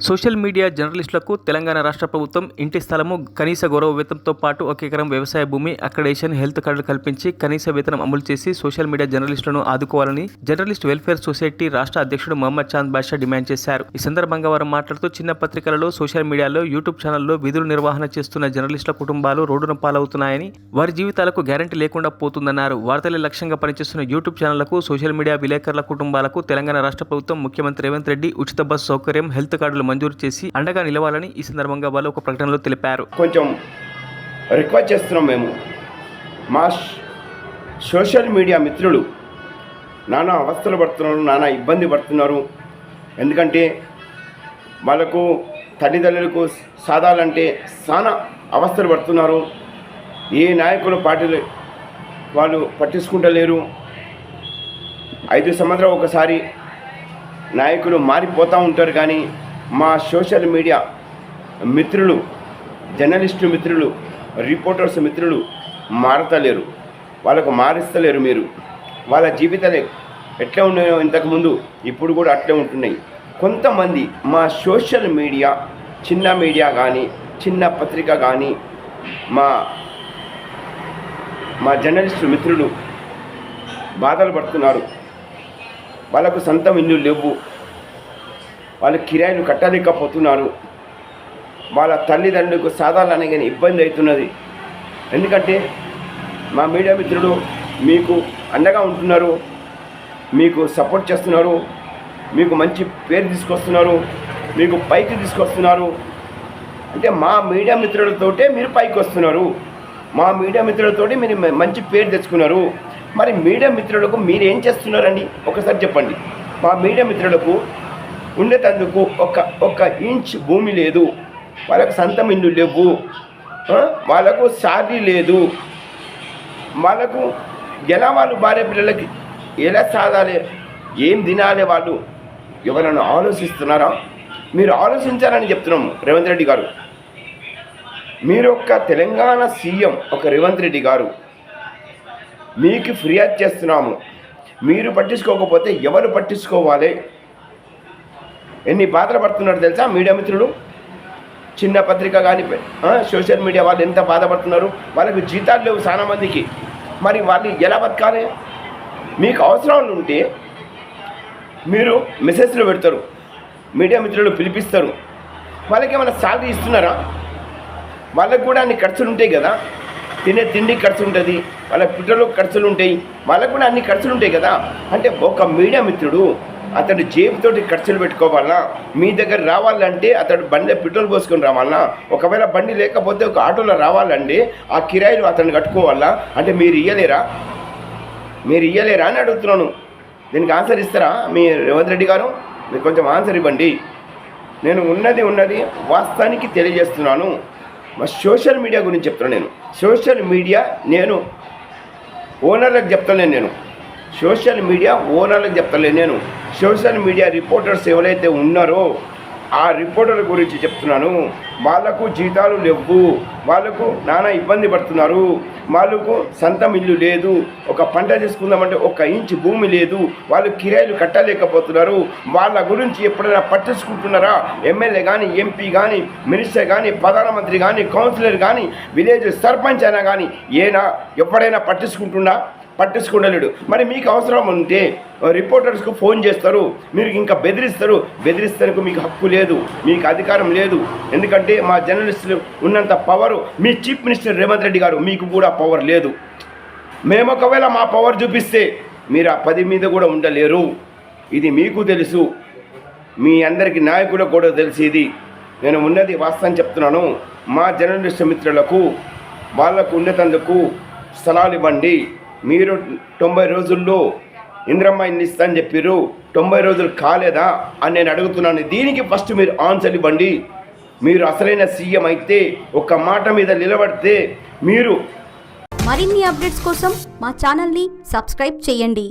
Social media జర్నలిస్టులకు తెలంగాణ రాష్ట్ర ప్రభుత్వం ఇంటి స్థలము, కనీస గౌరవ వేతనంతో పాటు 1 ఎకరం వ్యవసాయ భూమి, అక్రెడిటేషన్, హెల్త్ కార్డులు కల్పించి కనీస వేతనం అమలు చేసి సోషల్ మీడియా జర్నలిస్టులను ఆదుకోవాలని జర్నలిస్ట్ వెల్ఫేర్ సొసైటీ రాష్ట్ర అధ్యక్షుడు మహమ్మద్ చాంద్ బాషా డిమాండ్ చేశారు. ఈ సందర్భంగా వారు మాట్లాడుతూ చిన్న పత్రికలలో, సోషల్ మీడియాలో, యూట్యూబ్ ఛానల్లో విధులు నిర్వహణ చేస్తున్న జర్నలిస్టుల కుటుంబాలు రోడ్డున పాలవుతున్నాయని, వారి జీవితాలకు గ్యారంటీ లేకుండా పోతుందన్నారు. వార్తలే లక్ష్యంగా పనిచేస్తున్న యూట్యూబ్ ఛానళ్లకు, సోషల్ మీడియా విలేకరుల కుటుంబాలకు తెలంగాణ రాష్ట్ర ప్రభుత్వం ముఖ్యమంత్రి రేవంత్ రెడ్డి ఉచిత బస్సు సౌకర్యం, హెల్త్ కార్డులు మంజూరు చేసి అండగా నిలవాలని ఈ సందర్భంగా వాళ్ళు ఒక ప్రకటనలో తెలిపారు. కొంచెం రిక్వెస్ట్ చేస్తున్నాం, మేము మా సోషల్ మీడియా మిత్రులు నానా అవస్థలు పడుతున్నారు, నానా ఇబ్బంది పడుతున్నారు. ఎందుకంటే వాళ్ళకు తల్లిదండ్రులకు సాధాలంటే చాలా అవస్థలు పడుతున్నారు. ఏ నాయకులు పార్టీలు వాళ్ళు పట్టించుకుంటలేరు. 5 సంవత్సరాలు ఒకసారి నాయకులు మారిపోతూ ఉంటారు. కానీ మా సోషల్ మీడియా మిత్రులు, జర్నలిస్టు మిత్రులు, రిపోర్టర్స్ మిత్రులు మారతలేరు. వాళ్ళకు మారిస్తలేరు. మీరు వాళ్ళ జీవితాలే ఎట్లా ఉన్నాయో ఇంతకుముందు, ఇప్పుడు కూడా అట్లే ఉంటున్నాయి. కొంతమంది మా సోషల్ మీడియా, చిన్న మీడియా కానీ, చిన్న పత్రిక కానీ, మా జర్నలిస్టు మిత్రులు బాధలు పడుతున్నారు. వాళ్ళకు సొంతం ఇల్లు లేవు, వాళ్ళ కిరాయిలు కట్టలేకపోతున్నారు. వాళ్ళ తల్లిదండ్రులకు సాధారణ కానీ ఇబ్బంది అవుతున్నది. ఎందుకంటే మా మీడియా మిత్రులు మీకు అండగా ఉంటున్నారు, మీకు సపోర్ట్ చేస్తున్నారు, మీకు మంచి పేరు తీసుకొస్తున్నారు, మీకు పైకి తీసుకొస్తున్నారు. అంటే మా మీడియా మిత్రులతోటే మీరు పైకి వస్తున్నారు, మా మీడియా మిత్రులతోటి మీరు మంచి పేరు తెచ్చుకున్నారు. మరి మీడియా మిత్రులకు మీరు ఏం చేస్తున్నారండి ఒకసారి చెప్పండి. మా మీడియా మిత్రులకు ఉండేటందుకు ఒక ఇంచ్ భూమి లేదు, వాళ్ళకు సొంతం ఇల్లు లేవు, వాళ్ళకు శాలరీ లేదు. వాళ్ళకు ఎలా వాళ్ళు భార్య పిల్లలకి ఎలా సాధాలి, ఏం తినాలి, వాళ్ళు ఎవరైనా ఆలోచిస్తున్నారా? మీరు ఆలోచించాలని చెప్తున్నాము. రేవంత్ రెడ్డి గారు, మీరు తెలంగాణ సీఎం రేవంత్ రెడ్డి గారు, మీకు ఫిర్యాదు చేస్తున్నాము. మీరు పట్టించుకోకపోతే ఎవరు పట్టించుకోవాలి? ఎన్ని బాధలు పడుతున్నారు తెలుసా మీడియా మిత్రులు? చిన్న పత్రిక కానీ, సోషల్ మీడియా వాళ్ళు ఎంత బాధపడుతున్నారు. వాళ్ళకు జీతాలు లేవు చాలా మందికి. మరి వాళ్ళు ఎలా బతకాలి? మీకు అవసరాలు ఉంటే మీరు మెసేజ్లు పెడతారు, మీడియా మిత్రులు పిలిపిస్తారు. వాళ్ళకి ఏమైనా శాలరీ ఇస్తున్నారా? వాళ్ళకు కూడా అన్ని ఖర్చులు ఉంటాయి కదా, తినే తిండి ఖర్చు ఉంటుంది, వాళ్ళ పెట్రోల్ ఖర్చులు ఉంటాయి, వాళ్ళకు కూడా అన్ని ఖర్చులు ఉంటాయి కదా. అంటే ఒక మీడియా మిత్రుడు అతడు జేబుతోటి ఖర్చులు పెట్టుకోవాలన్నా, మీ దగ్గర రావాలంటే అతడు బండిలో పెట్రోల్ పోసుకొని రావాలన్నా, ఒకవేళ బండి లేకపోతే ఒక ఆటోలో రావాలంటే ఆ కిరాయిలు అతను కట్టుకోవాలా? అంటే మీరు ఇయ్యలేరా అని అడుగుతున్నాను. దీనికి ఆన్సర్ ఇస్తారా మీ రేవంత్ రెడ్డి గారు? మీరు కొంచెం ఆన్సర్ ఇవ్వండి. నేను ఉన్నది వాస్తవానికి తెలియజేస్తున్నాను. మా సోషల్ మీడియా గురించి చెప్తున్నాను. నేను సోషల్ మీడియా ఓనర్లకు చెప్తలేను. నేను సోషల్ మీడియా ఓనర్లకు చెప్తలేను. నేను సోషల్ మీడియా రిపోర్టర్స్ ఎవరైతే ఉన్నారో ఆ రిపోర్టర్ల గురించి చెప్తున్నాను. వాళ్ళకు జీతాలు లేవు, వాళ్ళకు నానా ఇబ్బంది పడుతున్నారు. వాళ్ళకు సొంతం ఇల్లు లేదు, ఒక పంట చేసుకుందామంటే 1 ఇంచ్ భూమి లేదు, వాళ్ళు కిరాయిలు కట్టలేకపోతున్నారు. వాళ్ళ గురించి ఎప్పుడైనా పట్టించుకుంటున్నారా? ఎమ్మెల్యే కానీ, ఎంపీ కానీ, మినిస్టర్ కానీ, ప్రధానమంత్రి కానీ, కౌన్సిలర్ కానీ, విలేజ్ సర్పంచ్ అయినా కానీ ఎప్పుడైనా పట్టించుకుంటలేడు. మరి మీకు అవసరం ఉంటే రిపోర్టర్స్కు ఫోన్ చేస్తారు, మీరు ఇంకా బెదిరిస్తానికి మీకు హక్కు లేదు, మీకు అధికారం లేదు. ఎందుకంటే మా జర్నలిస్టులు ఉన్నంత పవరు మీ చీఫ్ మినిస్టర్ రేవంత్ రెడ్డి గారు మీకు కూడా పవర్ లేదు. మేము ఒకవేళ మా పవర్ చూపిస్తే మీరు ఆ 10 మీద కూడా ఉండలేరు. ఇది మీకు తెలుసు, మీ అందరికీ నాయకులకు కూడా తెలుసు. ఇది నేను వాస్తవం చెప్తున్నాను. మా జర్నలిస్టు మిత్రులకు వాళ్ళకు ఉండేటందుకు స్థలాలు ఇవ్వండి. మీరు 90 రోజుల్లో ఇంద్రమ్మ ఇల్లు ఇస్తా అని చెప్పారు, 90 రోజులు కాలేదా అని నేను అడుగుతున్నాను. దీనికి ఫస్ట్ మీరు ఆన్సర్ ఇవ్వండి. మీరు అసలైన సీఎం అయితే, ఒక మాట మీద నిలబడితే మీరు. మరిన్ని అప్డేట్స్ కోసం మా ఛానల్ని సబ్స్క్రైబ్ చేయండి.